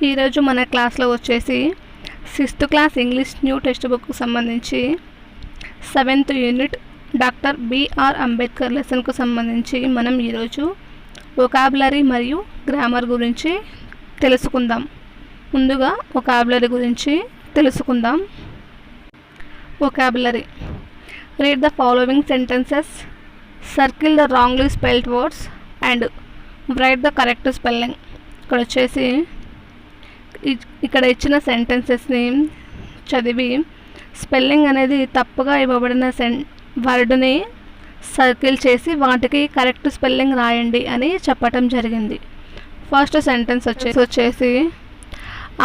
ఈరోజు మన క్లాస్లో వచ్చేసి 6th class English new text book సంబంధించి 7th unit doctor B R Ambedkar లెసన్కు సంబంధించి మనం ఈరోజు వొకాబులరీ మరియు గ్రామర్ గురించి తెలుసుకుందాం. ముందుగా వొకాబులరీ గురించి తెలుసుకుందాం. Vocabulary. Read the following sentences, circle the wrongly spelled words and right the correct spelling. ఇక్కడ ఇచ్చిన సెంటెన్సెస్ని చదివి స్పెల్లింగ్ అనేది తప్పుగా ఇవ్వబడిన వర్డ్ని సర్కిల్ చేసి వాటికి కరెక్ట్ స్పెల్లింగ్ రాయండి అని చెప్పటం జరిగింది. ఫస్ట్ సెంటెన్స్ వచ్చేసి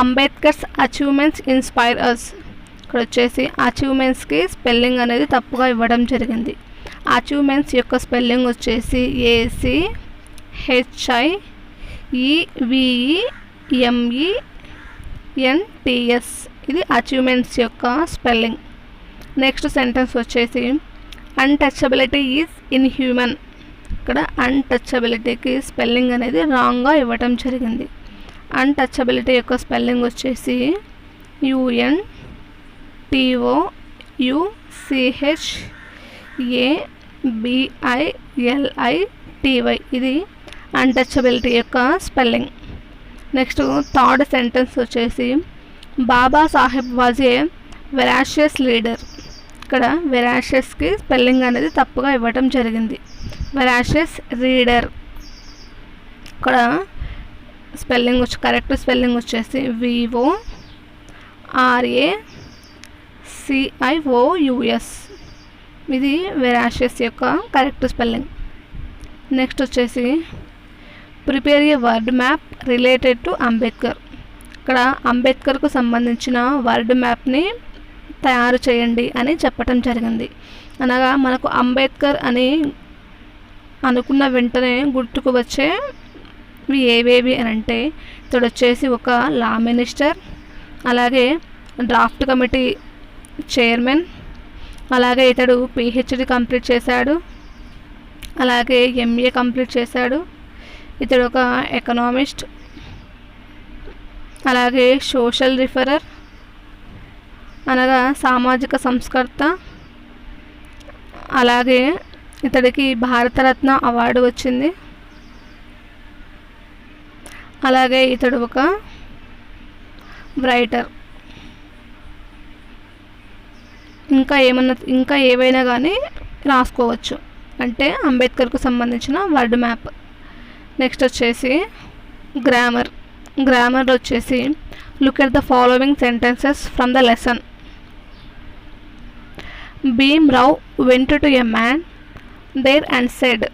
అంబేద్కర్స్ అచీవ్మెంట్స్ ఇన్స్పైర్ అస్. ఇక్కడ వచ్చేసి అచీవ్మెంట్స్కి స్పెల్లింగ్ అనేది తప్పుగా ఇవ్వడం జరిగింది. అచీవ్మెంట్స్ యొక్క స్పెల్లింగ్ వచ్చేసి ACHIVEMENTS. ఇది అచీవ్మెంట్స్ యొక్క స్పెల్లింగ్. నెక్స్ట్ సెంటెన్స్ వచ్చేసి అన్టచబిలిటీ ఈజ్ ఇన్హ్యూమన్. ఇక్కడ అన్టచబిలిటీకి స్పెల్లింగ్ అనేది రాంగ్గా ఇవ్వటం జరిగింది. అన్టచబిలిటీ యొక్క స్పెల్లింగ్ వచ్చేసి UNTOUCHABILITY. ఇది అన్టచబిలిటీ యొక్క స్పెల్లింగ్. నెక్స్ట్ థర్డ్ సెంటెన్స్ వచ్చేసి Baba Saheb was a వెరాషియస్ leader. ఇక్కడ వెరాషియస్కి స్పెల్లింగ్ అనేది తప్పుగా ఇవ్వటం జరిగింది. వెరాషియస్ రీడర్. ఇక్కడ స్పెల్లింగ్ కరెక్ట్ స్పెల్లింగ్ వచ్చేసి VORACIOUS. ఇది వెరాషియస్ యొక్క కరెక్ట్ స్పెల్లింగ్. నెక్స్ట్ వచ్చేసి prepare A word map related to Ambedkar. ఇక్కడ అంబేద్కర్కు సంబంధించిన వర్డ్ మ్యాప్ని తయారు చేయండి అని చెప్పటం జరిగింది. అనగా మనకు అంబేద్కర్ అని అనుకున్న వెంటనే గుర్తుకు వచ్చేవి ఏవేవి అని అంటే ఇతడు వచ్చేసి ఒక లా మినిస్టర్, అలాగే డ్రాఫ్ట్ కమిటీ చైర్మన్, అలాగే ఇతడు PhD కంప్లీట్ చేశాడు, అలాగే MA కంప్లీట్ చేశాడు, ఇతడు ఒక ఎకనామిస్ట్, అలాగే సోషల్ రిఫరర్ అనగా సామాజిక సంస్కర్త, అలాగే ఇతడికి భారతరత్న అవార్డు వచ్చింది, అలాగే ఇతడు ఒక రైటర్. ఇంకా ఏవైనా కానీ రాసుకోవచ్చు అంటే అంబేద్కర్కు సంబంధించిన వర్డ్ మ్యాప్. నెక్స్ట్ వచ్చేసి గ్రామర్. గ్రామర్లో వచ్చేసి look at the following sentences from the lesson. Bhimrao went to a man there and said,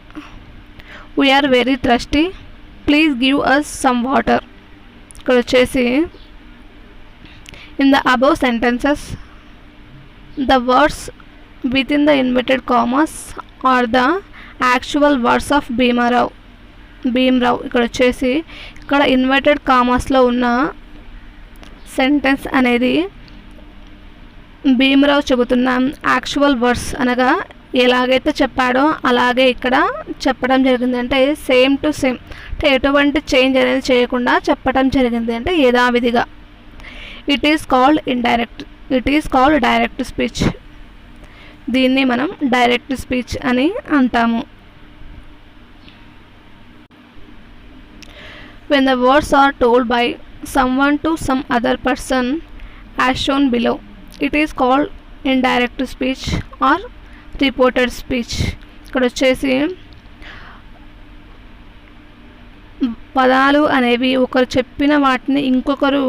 "We are very thirsty, please give us some water." ఇక్కడ వచ్చేసి in the above sentences the words within the inverted commas are the actual words of Bhimrao. ఇక్కడ వచ్చేసి ఇక్కడ inverted కామాస్లో ఉన్న sentence అనేది భీమరావ్ చెబుతున్న actual words అనగా ఎలాగైతే చెప్పాడో అలాగే ఇక్కడ చెప్పడం జరిగింది. అంటే సేమ్ టు సేమ్, అంటే ఎటువంటి చేంజ్ అనేది చేయకుండా చెప్పడం జరిగింది, అంటే యథావిధిగా. It is called direct speech. దీన్ని మనం డైరెక్ట్ స్పీచ్ అని అంటాము. When the words are told by someone to some other person as shown below, it is called indirect speech or reported speech. ఇక్కడ వచ్చేసి పదాలు అనేవి ఒకరు చెప్పిన వాటిని ఇంకొకరు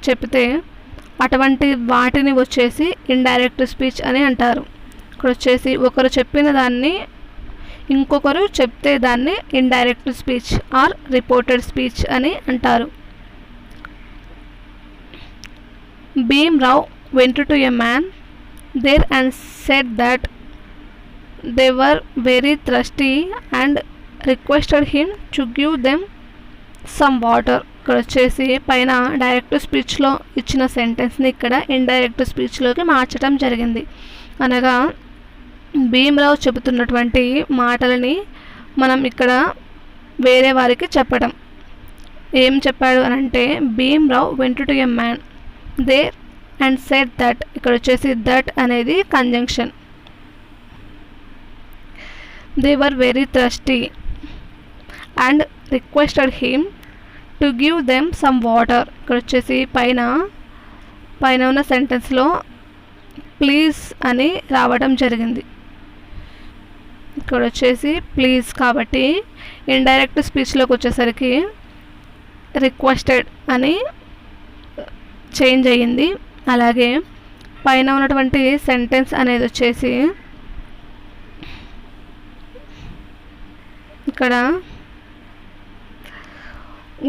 చెప్తే అటువంటి వాటిని వచ్చేసి ఇండైరెక్ట్ స్పీచ్ అని అంటారు. ఇక్కడ వచ్చేసి ఒకరు చెప్పిన దాన్ని ఇంకొకరు చెప్తే దాన్ని indirect speech or reported speech అని అంటారు. Bhimrao went to a man there and said that they were very thirsty and requested him to give them some water. ఇక్కడ వచ్చేసి పైన డైరెక్ట్ స్పీచ్లో ఇచ్చిన సెంటెన్స్ని ఇక్కడ ఇండైరెక్ట్ స్పీచ్లోకి మార్చడం జరిగింది. అనగా భీమ్రావ్ చెబుతున్నటువంటి మాటలని మనం ఇక్కడ వేరే వారికి చెప్పడం. ఏం చెప్పాడు అని అంటే Bhimrao went to a man there and said that. ఇక్కడ వచ్చేసి దట్ అనేది conjunction. They were very thirsty and requested him to give them some water. ఇక్కడ వచ్చేసి పైన ఉన్న సెంటెన్స్లో ప్లీజ్ అని రావడం జరిగింది. ఇక్కడ వచ్చేసి ప్లీజ్ కాబట్టి ఇండైరెక్ట్ స్పీచ్లోకి వచ్చేసరికి రిక్వెస్టెడ్ అని చేంజ్ అయ్యింది. అలాగే పైన ఉన్నటువంటి సెంటెన్స్ అనేది వచ్చేసి ఇక్కడ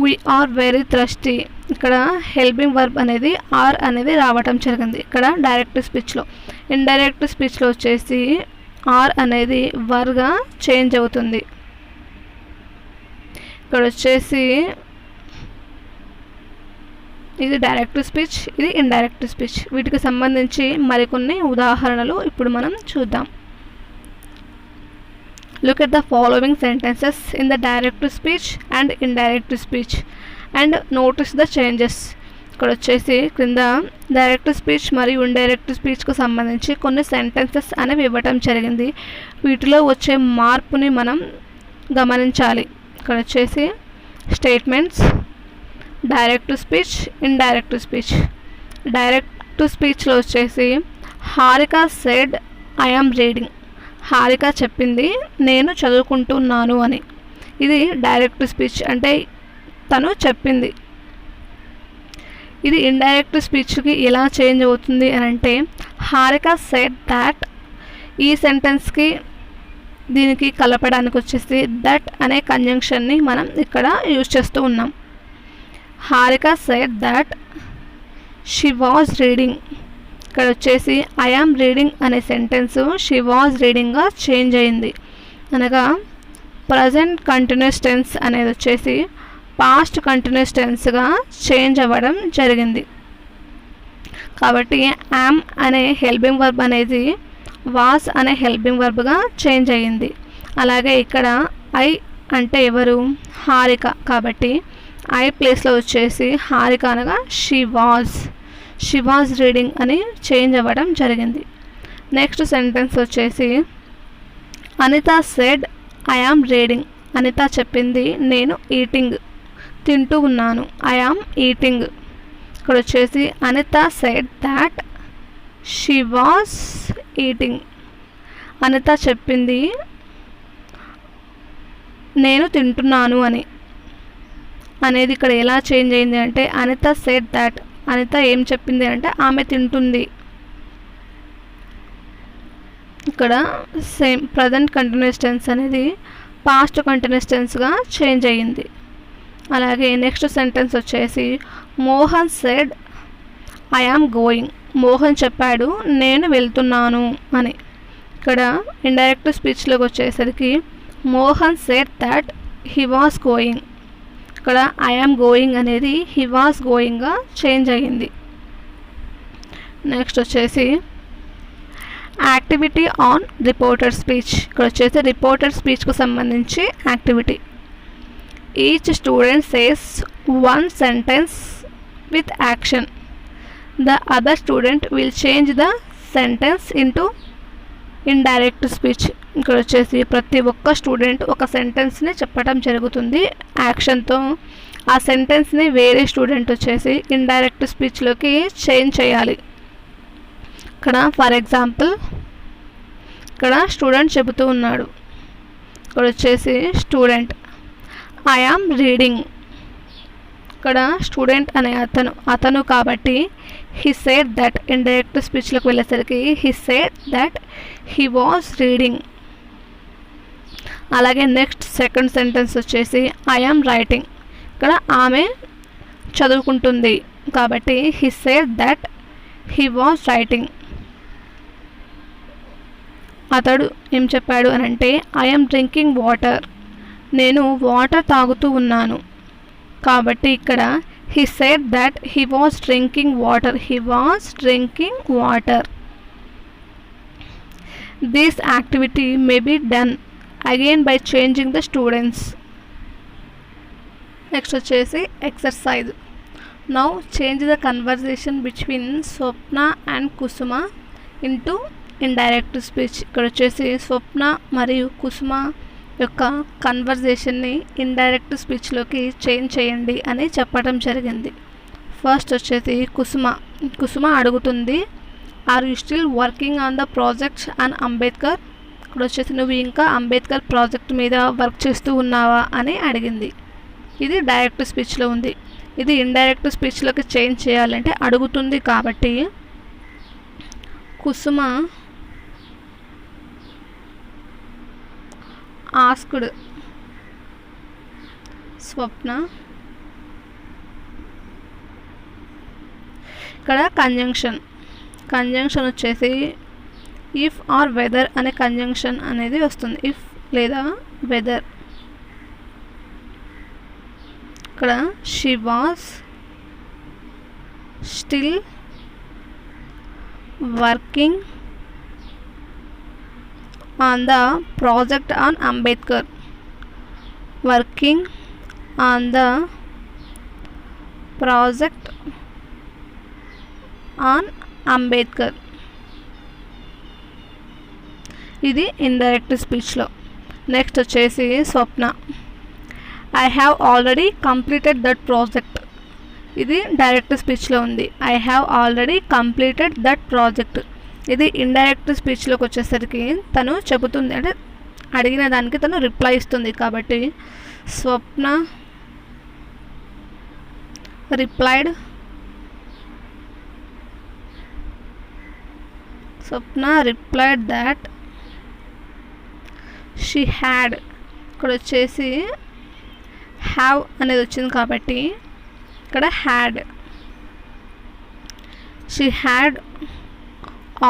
we are very thirsty. ఇక్కడ హెల్పింగ్ వర్బ్ అనేది ఆర్ అనేది రావటం జరిగింది ఇక్కడ డైరెక్ట్ స్పీచ్లో. ఇండైరెక్ట్ స్పీచ్లో వచ్చేసి ఆర్ అనేది వర్గా చేంజ్ అవుతుంది. ఇక్కడ వచ్చేసి ఇది డైరెక్ట్ స్పీచ్, ఇది ఇండైరెక్ట్ స్పీచ్. వీటికి సంబంధించి మరికొన్ని ఉదాహరణలు ఇప్పుడు మనం చూద్దాం. Look at the following sentences in the direct speech and indirect speech and notice the changes. ఇక్కడ వచ్చేసి క్రింద డైరెక్ట్ స్పీచ్ మరియు ఇండైరెక్ట్ స్పీచ్కు సంబంధించి కొన్ని సెంటెన్సెస్ అనేవి ఇవ్వటం జరిగింది. వీటిలో వచ్చే మార్పుని మనం గమనించాలి. ఇక్కడ వచ్చేసి statements, direct speech, indirect speech. Direct స్పీచ్లో వచ్చేసి Harika said I am reading. Harika చెప్పింది నేను చదువుకుంటున్నాను అని. ఇది డైరెక్ట్ స్పీచ్, అంటే తను చెప్పింది. ఇది ఇండైరెక్ట్ స్పీచ్కి ఎలా చేంజ్ అవుతుంది అని అంటే హారిక సెడ్ దాట్, ఈ సెంటెన్స్కి దీనికి కలపడానికి వచ్చేసి దట్ అనే కంజంక్షన్ని మనం ఇక్కడ యూజ్ చేస్తూ ఉన్నాం. Harika said that she was reading. ఇక్కడ వచ్చేసి ఐ యామ్ రీడింగ్ అనే సెంటెన్స్ షీ వాజ్ రీడింగ్గా చేంజ్ అయింది. అనగా ప్రజెంట్ కంటిన్యూస్ టెన్స్ అనేది వచ్చేసి పాస్ట్ కంటిన్యూస్ టెన్స్గా చేంజ్ అవ్వడం జరిగింది. కాబట్టి యామ్ అనే హెల్పింగ్ వర్బ్ అనేది వాస్ అనే హెల్పింగ్ వర్బ్గా చేంజ్ అయ్యింది. అలాగే ఇక్కడ ఐ అంటే ఎవరు? హారిక. కాబట్టి ఐ ప్లేస్లో వచ్చేసి హారిక అనగా షీ వాజ్ రీడింగ్ అని చేంజ్ అవ్వడం జరిగింది. నెక్స్ట్ సెంటెన్స్ వచ్చేసి Anita said I am reading. Anita చెప్పింది నేను ఈటింగ్, తింటూ ఉన్నాను. I am eating. ఇక్కడ వచ్చేసి Anita said that she was eating. Anita చెప్పింది నేను తింటున్నాను అని. అనేది ఇక్కడ ఎలా చేంజ్ అయింది అంటే అనిత సెడ్ దాట్, అనిత ఏం చెప్పింది అంటే ఆమె తింటుంది. ఇక్కడ సేమ్ ప్రజెంట్ కంటిన్యూస్ టెన్స్ అనేది పాస్ట్ కంటిన్యూస్ టెన్స్గా చేంజ్ అయ్యింది. అలాగే నెక్స్ట్ సెంటెన్స్ వచ్చేసి Mohan said I am going. Mohan చెప్పాడు నేను వెళ్తున్నాను అని. ఇక్కడ ఇండైరెక్ట్ స్పీచ్లోకి వచ్చేసరికి Mohan said that he was going. ఇక్కడ ఐ యామ్ గోయింగ్ అనేది హీ వాస్ గోయింగ్గా చేంజ్ అయ్యింది. నెక్స్ట్ వచ్చేసి యాక్టివిటీ ఆన్ రిపోర్టెడ్ స్పీచ్. ఇక్కడ వచ్చేసి రిపోర్టెడ్ స్పీచ్కు సంబంధించి activity. Each student says one sentence with action. The other student will change the sentence into indirect speech. ఇక్కడ వచ్చేసి ప్రతి ఒక్క స్టూడెంట్ ఒక సెంటెన్స్ని చెప్పడం జరుగుతుంది యాక్షన్తో. ఆ సెంటెన్స్ని వేరే స్టూడెంట్ వచ్చేసి ఇండైరెక్ట్ స్పీచ్లోకి చేంజ్ చేయాలి. ఇక్కడ ఫర్ ఎగ్జాంపుల్ ఇక్కడ స్టూడెంట్ చెబుతూ ఉన్నాడు. ఇక్కడ వచ్చేసి స్టూడెంట్ ఐ యామ్ రీడింగ్. ఇక్కడ స్టూడెంట్ అనే అతను కాబట్టి హీ సెడ్ దట్. ఇండైరెక్ట్ స్పీచ్లోకి వెళ్ళేసరికి he said that he was reading. అలాగే నెక్స్ట్ సెకండ్ సెంటెన్స్ వచ్చేసి ఐ యామ్ రైటింగ్. ఇక్కడ ఆమె చదువుకుంటుంది కాబట్టి he said that he was writing. అతడు ఏం చెప్పాడు అని అంటే ఐ యామ్ డ్రింకింగ్ వాటర్. నేను వాటర్ తాగుతూ ఉన్నాను కాబట్టి ఇక్కడ he said that he was drinking water. He was drinking water. This activity may be done again by changing the students. Next వచ్చేసి exercise. Now change the conversation between Swapna and Kusuma into indirect speech. ఇక్కడ వచ్చేసి స్వప్న మరియు కుసుమ యొక్క కన్వర్జేషన్ని indirect స్పీచ్లోకి change చేయండి అని చెప్పడం జరిగింది. First వచ్చేసి కుసుమ అడుగుతుంది, are you still working on the project on Ambedkar. ఇక్కడ వచ్చేసి నువ్వు ఇంకా అంబేద్కర్ ప్రాజెక్ట్ మీద వర్క్ చేస్తూ ఉన్నావా అని అడిగింది. ఇది డైరెక్ట్ స్పీచ్లో ఉంది. ఇది ఇండైరెక్ట్ స్పీచ్లోకి చేంజ్ చేయాలంటే అడుగుతుంది కాబట్టి కుసుమ ఆస్క్డ్ స్వప్న. ఇక్కడ కంజంక్షన్ వచ్చేసి ఇఫ్ ఆర్ వెదర్ అనే కంజంక్షన్ అనేది వస్తుంది. ఇఫ్ లేదా వెదర్. ఇక్కడ she was still working on the project on Ambedkar. Working on the project on Ambedkar. ఇది ఇండైరెక్ట్ స్పీచ్లో. నెక్స్ట్ వచ్చేసి Swapna, I have already completed that project. ఇది డైరెక్ట్ స్పీచ్లో ఉంది. I have already completed that project. ఇది ఇండైరెక్ట్ స్పీచ్లోకి వచ్చేసరికి తను చెబుతుంది, అంటే అడిగిన దానికి తను రిప్లై ఇస్తుంది. కాబట్టి స్వప్న రిప్లైడ్ that she had. ఇక్కడ వచ్చేసి హ్యావ్ అనేది వచ్చింది కాబట్టి ఇక్కడ had. She had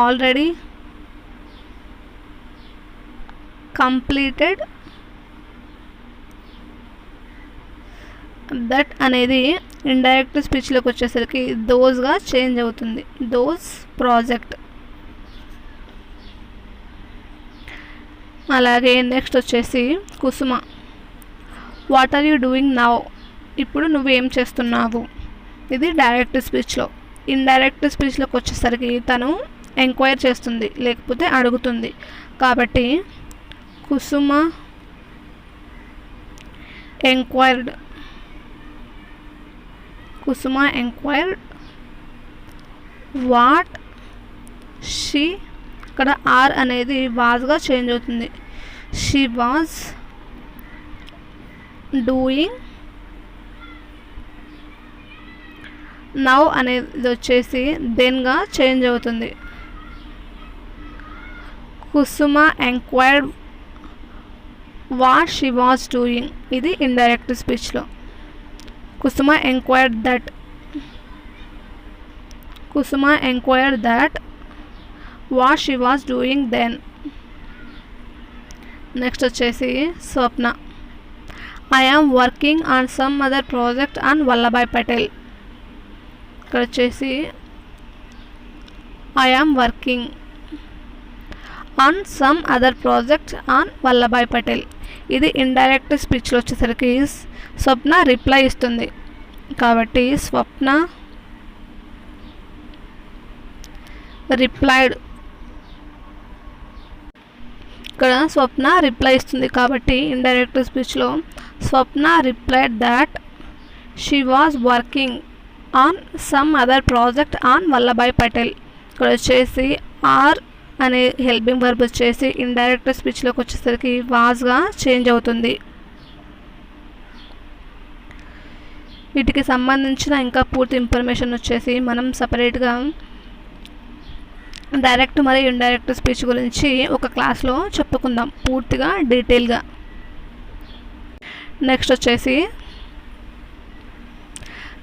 already completed that అనేది ఇండైరెక్ట్ స్పీచ్లోకి వచ్చేసరికి దోస్గా చేంజ్ అవుతుంది. Those project. అలాగే నెక్స్ట్ వచ్చేసి Kusuma, what are you doing now. ఇప్పుడు నువ్వేం చేస్తున్నావు. ఇది డైరెక్ట్ స్పీచ్లో. ఇండైరెక్ట్ స్పీచ్లోకి వచ్చేసరికి తను ఎంక్వైర్ చేస్తుంది, లేకపోతే అడుగుతుంది. కాబట్టి కుసుమ ఎంక్వైర్డ్ వాట్ షీ. ఇక్కడ ఆర్ అనేది వాజ్గా చేంజ్ అవుతుంది. She was doing. నౌ అనేది వచ్చేసి దెన్గా చేంజ్ అవుతుంది. Kusuma enquired what she was doing. ఇది ఇండైరెక్ట్ స్పీచ్లో. Kusuma enquired that what she was doing then. Next వచ్చేసి Swapna, I am working on some other project on Vallabhbhai Patel. ఇక్కడ వచ్చేసి I am working on some other project on Vallabhbhai Patel. ఇది indirect స్పీచ్లో వచ్చేసరికి స్వప్న reply ఇస్తుంది. కాబట్టి స్వప్న replied. ఇక్కడ స్వప్న రిప్లై ఇస్తుంది కాబట్టి ఇండైరెక్ట్ స్పీచ్లో Swapna replied that she was working on some other project on Vallabhbhai Patel. ఇక్కడ వచ్చేసి ఆర్ అనే హెల్పింగ్ వర్బ్ వచ్చేసి ఇండైరెక్ట్ స్పీచ్లోకి వచ్చేసరికి వాజ్గా చేంజ్ అవుతుంది. వీటికి సంబంధించిన ఇంకా పూర్తి ఇన్ఫర్మేషన్ వచ్చేసి మనం సపరేట్గా డైరెక్ట్ మరియు ఇండైరెక్ట్ స్పీచ్ గురించి ఒక క్లాస్లో చెప్పుకుందాం పూర్తిగా డీటెయిల్గా. నెక్స్ట్ వచ్చేసి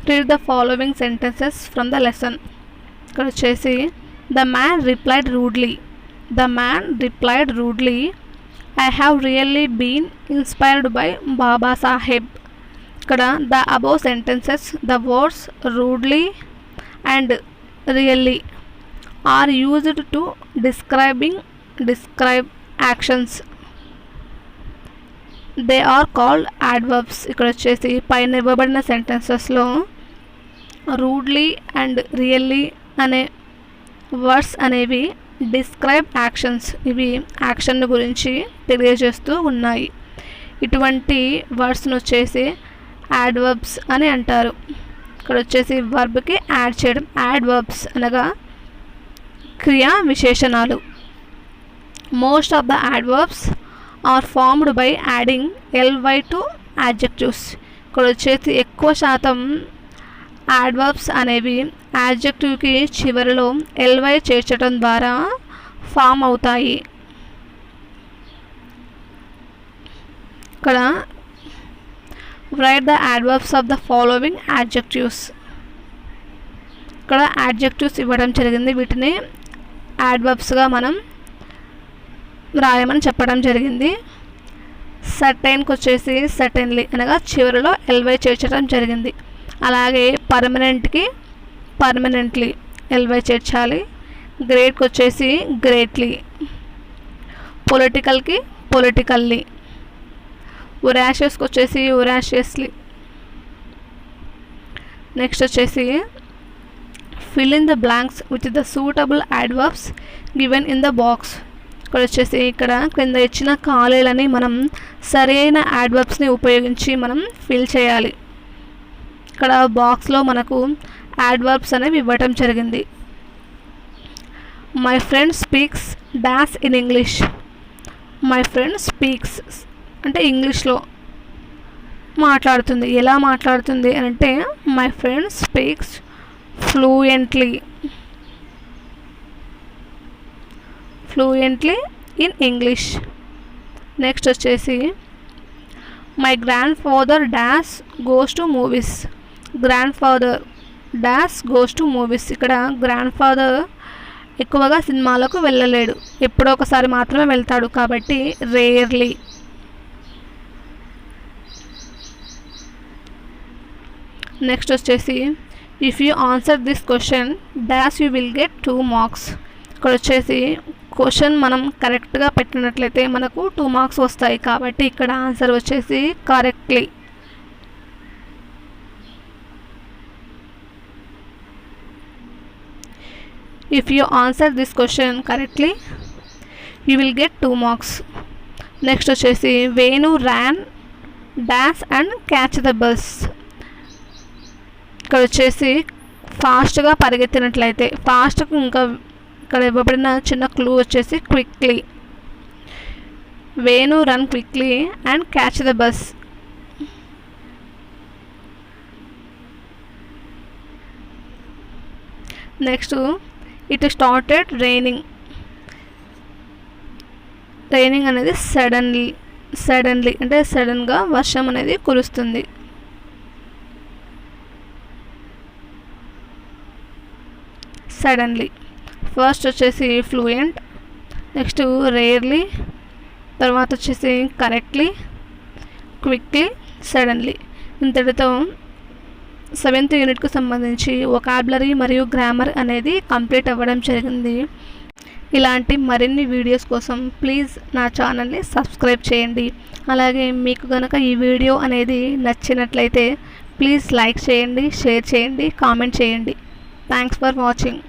read the following sentences from the lesson. ఇక్కడ వచ్చేసి the man replied rudely I have really been inspired by Baba Saheb. ఇక్కడ the above sentences the words rudely and really are used to describe actions. They are called adverbs. ఇక్కడ వచ్చేసి పైన ఇవ్వబడిన సెంటెన్సెస్లో rudely and really అనే words అనేవి describe actions, ఇవి action గురించి తెలియజేస్తూ ఉన్నాయి. ఇటువంటి వర్డ్స్ను వచ్చేసి యాడ్వర్బ్స్ అని అంటారు. ఇక్కడ వచ్చేసి వర్బ్కి యాడ్ చేయడం, యాడ్వర్బ్స్ అనగా క్రియా విశేషణాలు. Most of the adverbs are formed by adding ly to adjectives. ఇక్కడ వచ్చేసి ఎక్కువ శాతం యాడ్వర్బ్స్ అనేవి యాడ్జెక్టివ్కి చివరిలో ly చేర్చడం ద్వారా ఫామ్ అవుతాయి. ఇక్కడ right the adverbs of the following adjectives. ఇక్కడ యాడ్జెక్టివ్స్ ఇవ్వడం జరిగింది, వీటిని యాడ్వర్బ్స్గా మనం రాయమని చెప్పడం జరిగింది. సర్టైన్కి వచ్చేసి సర్టైన్లీ అనగా చివరిలో ly చేర్చడం జరిగింది. అలాగే పర్మనెంట్కి పర్మనెంట్లీ ly చేర్చాలి. గ్రేట్కి వచ్చేసి గ్రేట్లీ, పొలిటికల్కి పొలిటికల్లీ, ఉరాషియస్కి వచ్చేసి ఉరాషియస్లీ. నెక్స్ట్ వచ్చేసి fill in the blanks with the suitable adverbs given in the box. ఇక్కడ వచ్చేసి ఇక్కడ క్రింద ఇచ్చిన ఖాళీలని మనం సరైన యాడ్వర్బ్స్ని ఉపయోగించి మనం ఫిల్ చేయాలి. ఇక్కడ బాక్స్లో మనకు యాడ్వర్బ్స్ అనేవి ఇవ్వటం జరిగింది. My friend speaks dash in English. My friend speaks అంటే ఇంగ్లీష్లో మాట్లాడుతుంది. ఎలా మాట్లాడుతుంది అని అంటే my friend speaks fluently in English. Next వచ్చేసి my grandfather dash goes to movies. Grandfather dash goes to movies. ఇక్కడ గ్రాండ్ ఫాదర్ ఎక్కువగా సినిమాలకు వెళ్ళలేడు, ఎప్పుడో ఒకసారి మాత్రమే వెళ్తాడు కాబట్టి రేర్లీ. నెక్స్ట్ వచ్చేసి if you answer this question dash you will get 2 marks. ఇక్కడ వచ్చేసి క్వశ్చన్ మనం కరెక్ట్గా పెట్టినట్లయితే మనకు 2 మార్క్స్ వస్తాయి కాబట్టి ఇక్కడ ఆన్సర్ వచ్చేసి correctly. If you answer this question correctly you will get 2 marks. Next వచ్చేసి Venu ran dash and catch the bus. ఇక్కడ వచ్చేసి ఫాస్ట్గా పరిగెత్తినట్లయితే, ఫాస్ట్కు ఇంకా ఇక్కడ ఇవ్వబడిన చిన్న క్లూ వచ్చేసి quickly. Venu run quickly and catch the bus. Next it started raining. Raining అనేది సడన్లీ అంటే సడన్గా వర్షం అనేది కురుస్తుంది. సడన్లీ. ఫస్ట్ వచ్చేసి ఫ్లూయెంట్, నెక్స్ట్ రేర్లీ, తర్వాత వచ్చేసి కరెక్ట్లీ, క్విక్లీ, సడన్లీ. ఇంతటితో 7th యూనిట్కు సంబంధించి వొకాబులరీ మరియు గ్రామర్ అనేది కంప్లీట్ అవ్వడం జరిగింది. ఇలాంటి మరిన్ని వీడియోస్ కోసం ప్లీజ్ నా ఛానల్ని సబ్స్క్రైబ్ చేయండి. అలాగే మీకు కనుక ఈ వీడియో అనేది నచ్చినట్లయితే ప్లీజ్ లైక్ చేయండి, షేర్ చేయండి, కామెంట్ చేయండి. Thanks for watching.